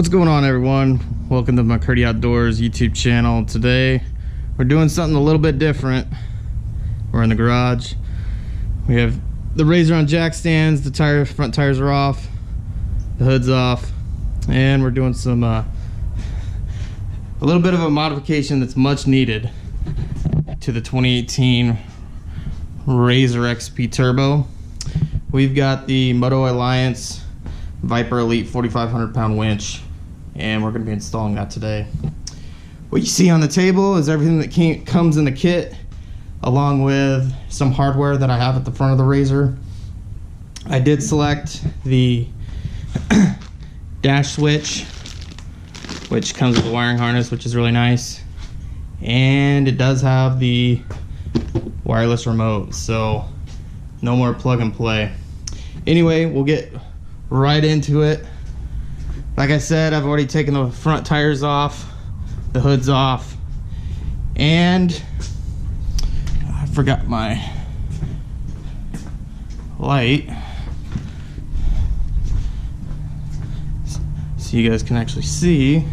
What's going on, everyone? Welcome to McCurdy Outdoors YouTube channel. Today we're doing something a little bit different. We're in the garage. We have the RZR on jack stands. The front tires are off, the hood's off, and we're doing some a little bit of a modification that's much needed to the 2018 RZR XP Turbo. We've got the Moto Alliance Viper Elite 4,500 pound winch, and we're going to be installing that today. What you see on the table is everything that comes in the kit, along with some hardware that I have at the front of the RZR. I did select the dash switch, which comes with a wiring harness, which is really nice, and it does have the wireless remote, so no more plug and play. Anyway, we'll get right into it. Like I said, I've already taken the front tires off, the hood's off, and I forgot my light so you guys can actually see.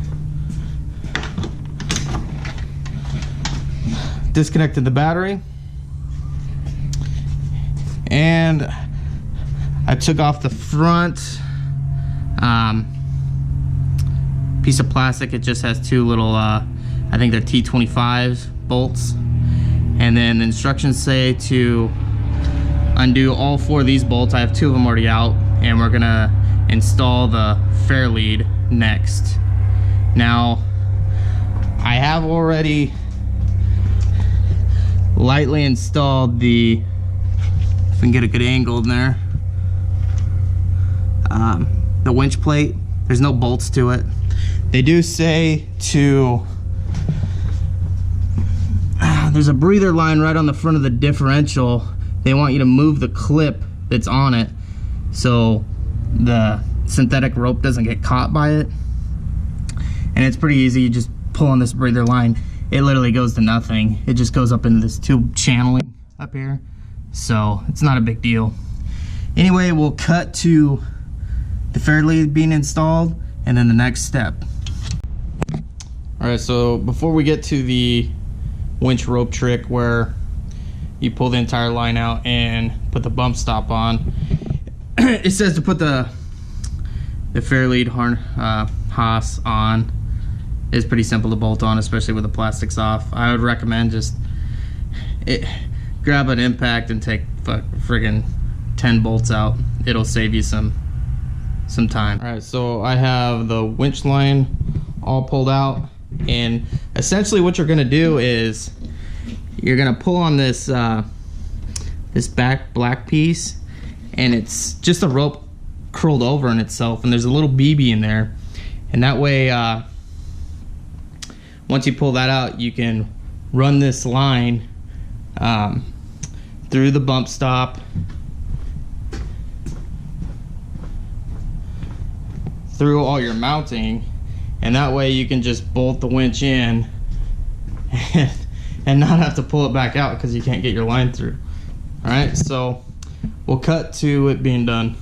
Disconnected the battery, and I took off the front piece of plastic. It just has two little, I think they're T25 bolts. And then the instructions say to undo all four of these bolts. I have two of them already out, and we're gonna install the fair lead next. Now, I have already lightly installed the, if we can get a good angle in there, the winch plate. There's no bolts to it. They do say to, there's a breather line right on the front of the differential. They want you to move the clip that's on it so the synthetic rope doesn't get caught by it. And it's pretty easy. You just pull on this breather line. It literally goes to nothing. It just goes up into this tube channeling up here. So it's not a big deal. Anyway, we'll cut to the fair lead being installed and then the next step. Alright, so before we get to the winch rope trick where you pull the entire line out and put the bump stop on, it says to put the fair lead Haas on. It's pretty simple to bolt on, especially with the plastics off. I would recommend just grab an impact and take friggin' 10 bolts out. It'll save you some time. All right, so I have the winch line all pulled out, and essentially what you're gonna do is you're gonna pull on this this back black piece, and it's just a rope curled over in itself, and there's a little BB in there, and that way once you pull that out, you can run this line through the bump stop, through all your mounting, and that way you can just bolt the winch in and not have to pull it back out because you can't get your line through. All right, so we'll cut to it being done.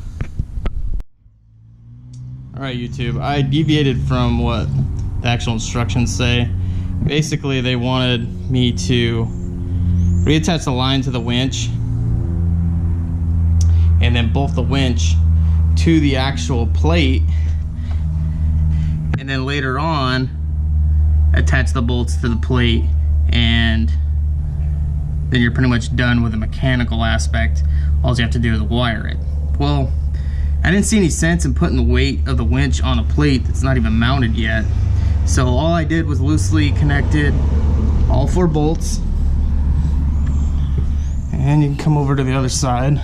All right, YouTube, I deviated from what the actual instructions say. Basically, they wanted me to reattach the line to the winch and then bolt the winch to the actual plate, and then later on attach the bolts to the plate, and then you're pretty much done with the mechanical aspect. All you have to do is wire it. Well, I didn't see any sense in putting the weight of the winch on a plate that's not even mounted yet. So all I did was loosely connected all four bolts, and you can come over to the other side.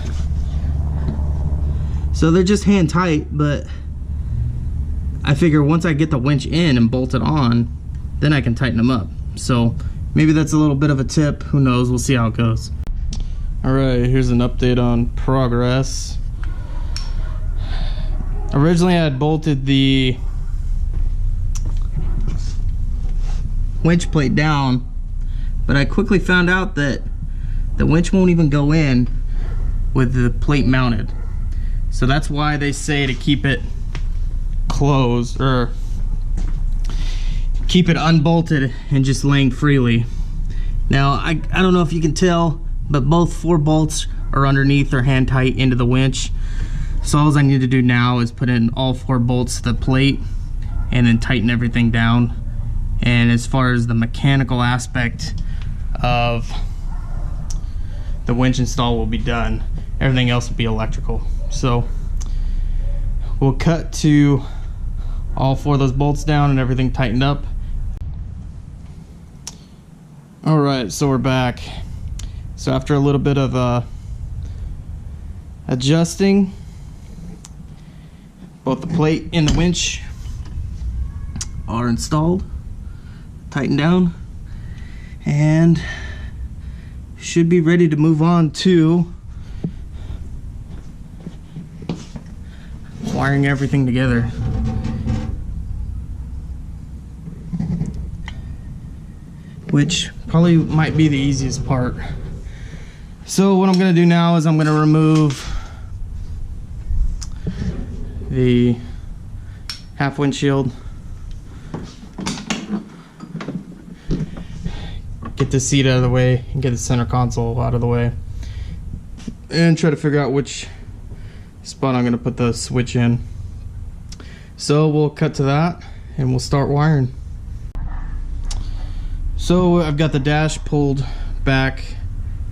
So they're just hand tight, but I figure once I get the winch in and bolt it on, then I can tighten them up. So maybe that's a little bit of a tip. Who knows? We'll see how it goes. All right, here's an update on progress. Originally, I had bolted the winch plate down, but I quickly found out that the winch won't even go in with the plate mounted. So that's why they say to keep it closed, or keep it unbolted and just laying freely. Now I don't know if you can tell, but both 4 bolts are underneath or hand tight into the winch. So all I need to do now is put in all 4 bolts to the plate and then tighten everything down. And as far as the mechanical aspect of the winch install will be done, everything else will be electrical. So we'll cut to all 4 of those bolts down and everything tightened up. All right, so we're back. So after a little bit of adjusting, both the plate and the winch are installed, tightened down, and should be ready to move on to wiring everything together. Which probably might be the easiest part. So what I'm gonna do now is I'm gonna remove the half windshield, get the seat out of the way, and get the center console out of the way, and try to figure out which spot I'm gonna put the switch in. So we'll cut to that and we'll start wiring. So I've got the dash pulled back.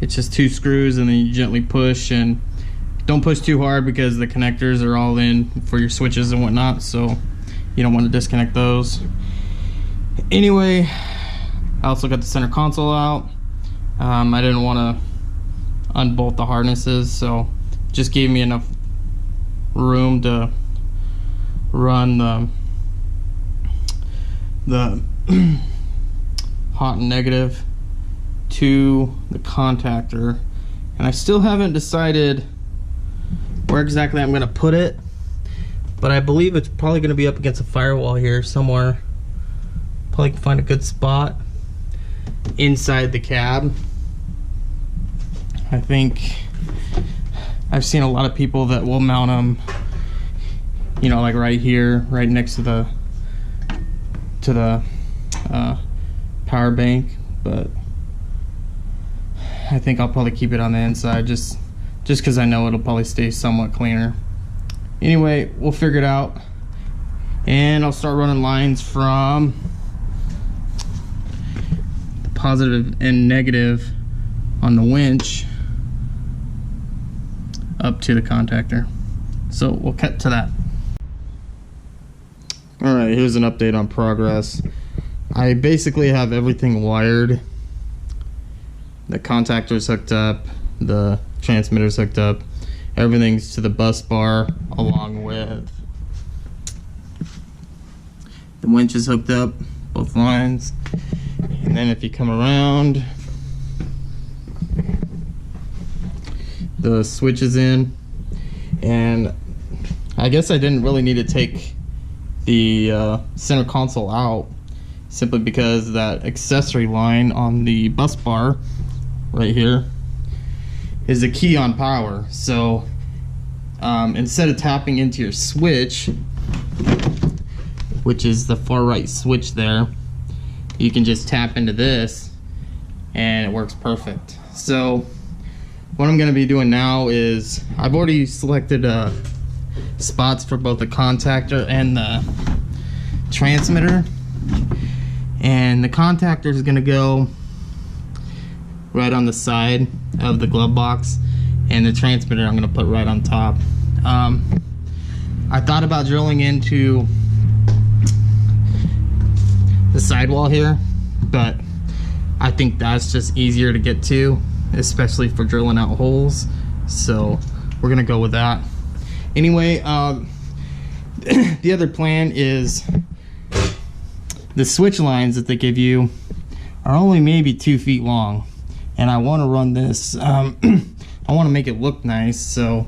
It's just 2 screws, and then you gently push, and don't push too hard because the connectors are all in for your switches and whatnot, so you don't want to disconnect those. Anyway, I also got the center console out. I didn't want to unbolt the harnesses, so just gave me enough room to run the hot and negative to the contactor, and I still haven't decided where exactly I'm going to put it, but I believe it's probably going to be up against a firewall here somewhere. Probably can find a good spot inside the cab. I think I've seen a lot of people that will mount them, you know, like right here, right next to the power bank, but I think I'll probably keep it on the inside just because I know it'll probably stay somewhat cleaner. Anyway, we'll figure it out, and I'll start running lines from the positive and negative on the winch up to the contactor. So we'll cut to that. All right, here's an update on progress. I basically have everything wired. The contactor's hooked up, the transmitter's hooked up, everything's to the bus bar, along with the winch is hooked up, both lines. And then if you come around, the switch is in, and I guess I didn't really need to take the center console out, simply because that accessory line on the bus bar right here is the key on power. So instead of tapping into your switch, which is the far right switch there, you can just tap into this and it works perfect. So what I'm going to be doing now is I've already selected spots for both the contactor and the transmitter, and the contactor is going to go right on the side of the glove box, and the transmitter I'm going to put right on top. I thought about drilling into the sidewall here, but I think that's just easier to get to, especially for drilling out holes, so we're gonna go with that. Anyway, the other plan is the switch lines that they give you are only maybe 2 feet long, and I want to run this I want to make it look nice, so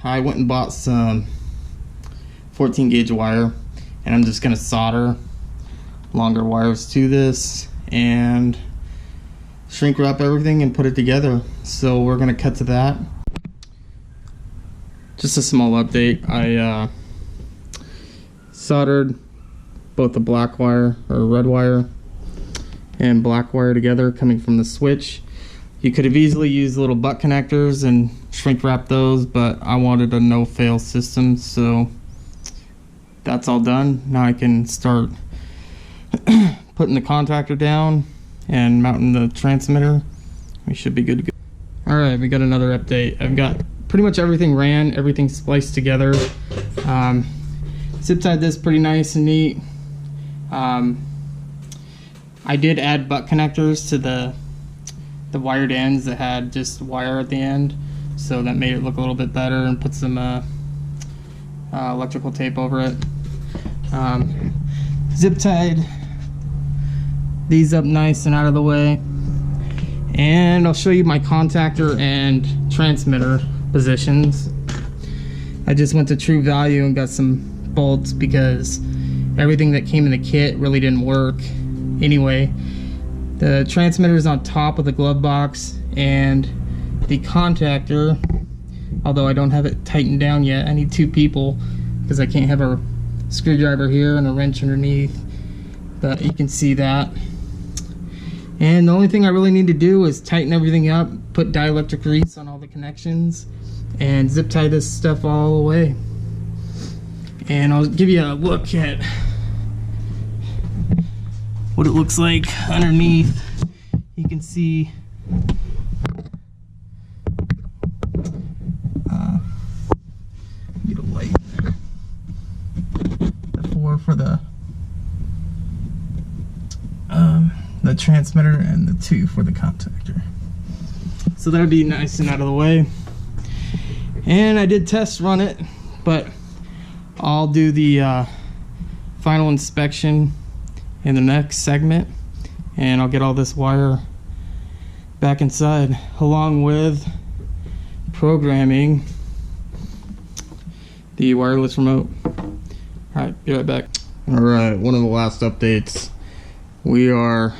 I went and bought some 14 gauge wire, and I'm just gonna solder longer wires to this and shrink wrap everything and put it together. So we're gonna cut to that. Just a small update. I soldered both the black wire or red wire and black wire together coming from the switch. You could have easily used little butt connectors and shrink wrap those, but I wanted a no fail system, so that's all done. Now I can start putting the contactor down and mounting the transmitter. We should be good to go. Alright, we got another update. I've got pretty much everything ran, everything spliced together. Zip tied this pretty nice and neat. I did add butt connectors to the wired ends that had just wire at the end, so that made it look a little bit better, and put some electrical tape over it. Zip tied these up nice and out of the way, and I'll show you my contactor and transmitter positions. I just went to True Value and got some bolts because everything that came in the kit really didn't work anyway. The transmitter is on top of the glove box, and the contactor, although I don't have it tightened down yet, I need two people because I can't have a screwdriver here and a wrench underneath, but you can see that. And the only thing I really need to do is tighten everything up, put dielectric grease on all the connections, and zip tie this stuff all the way. And I'll give you a look at what it looks like underneath. You can see get a light. The 4 for the transmitter and the 2 for the contactor. So that'll be nice and out of the way. And I did test run it, but I'll do the final inspection in the next segment, and I'll get all this wire back inside along with programming the wireless remote. Alright, be right back. Alright, one of the last updates. We are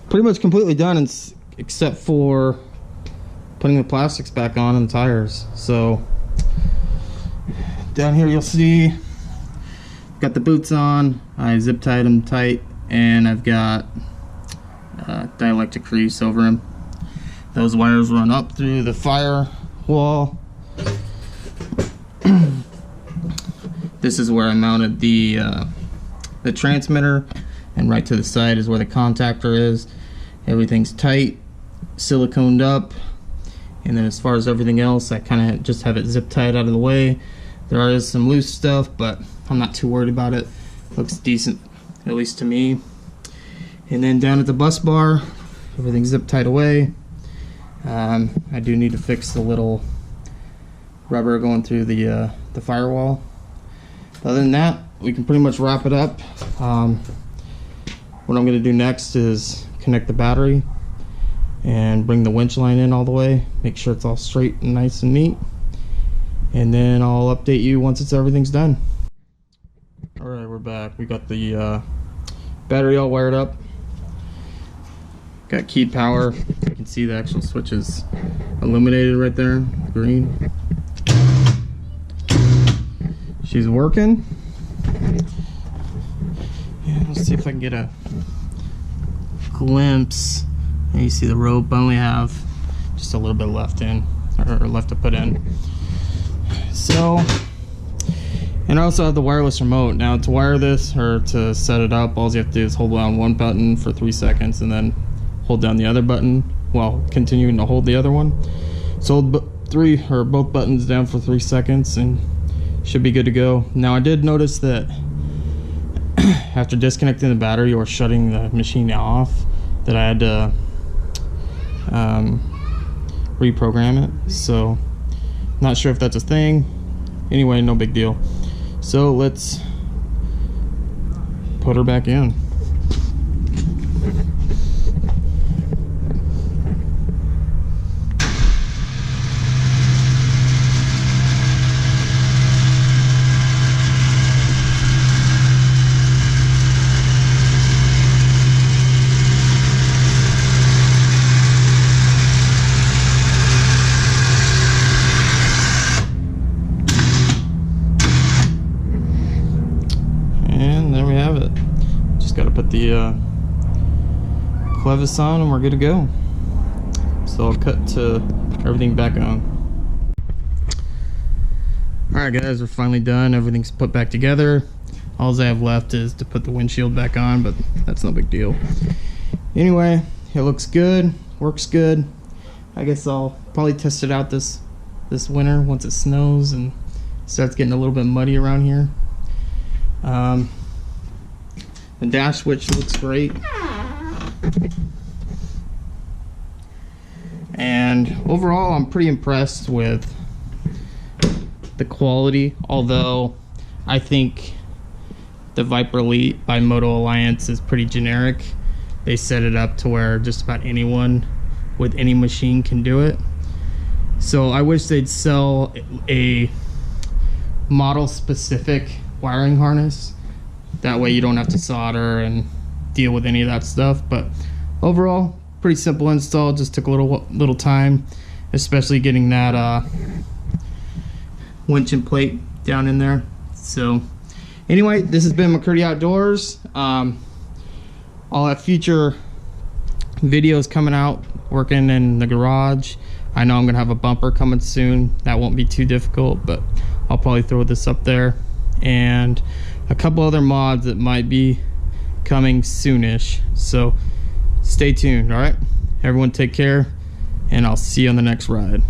pretty much completely done except for putting the plastics back on and the tires. So down here you'll see got the boots on. I zip tied them tight, and I've got dielectric grease over them. Those wires run up through the fire wall. This is where I mounted the transmitter, and right to the side is where the contactor is. Everything's tight, siliconed up, and then as far as everything else, I kind of just have it zip tied out of the way. There is some loose stuff, but I'm not too worried about it. Looks decent, at least to me. And then down at the bus bar, everything's zip tied away. I do need to fix the little rubber going through the firewall. Other than that, we can pretty much wrap it up. What I'm going to do next is connect the battery and bring the winch line in all the way, make sure it's all straight and nice and neat, and then I'll update you once everything's done. Alright, we're back. We got the battery all wired up, got keyed power. You can see the actual switch is illuminated right there, green. She's working. Yeah, let's see if I can get a glimpse. And you see the rope. I only have just a little bit left in, or left to put in. So, and I also have the wireless remote. Now to wire this or to set it up, all you have to do is hold down one button for 3 seconds and then hold down the other button while continuing to hold the other one. So hold both buttons down for 3 seconds and should be good to go. Now I did notice that after disconnecting the battery or shutting the machine off, that I had to reprogram it. So not sure if that's a thing. Anyway, no big deal. So let's put her back in. clevis on and we're good to go. So I'll cut to everything back on. Alright guys, we're finally done. Everything's put back together. All I have left is to put the windshield back on, but that's no big deal. Anyway, it looks good, works good. I guess I'll probably test it out this winter once it snows and starts getting a little bit muddy around here. The dash switch looks great. And overall, I'm pretty impressed with the quality, although I think the Viper Elite by Moto Alliance is pretty generic. They set it up to where just about anyone with any machine can do it. So I wish they'd sell a model specific wiring harness. That way you don't have to solder and deal with any of that stuff. But overall, pretty simple install. Just took a little time, especially getting that winch and plate down in there. So anyway, this has been McCurdy Outdoors. I'll have future videos coming out working in the garage. I know I'm gonna have a bumper coming soon. That won't be too difficult, but I'll probably throw this up there, and a couple other mods that might be coming soonish. So stay tuned. All right, everyone take care, and I'll see you on the next ride.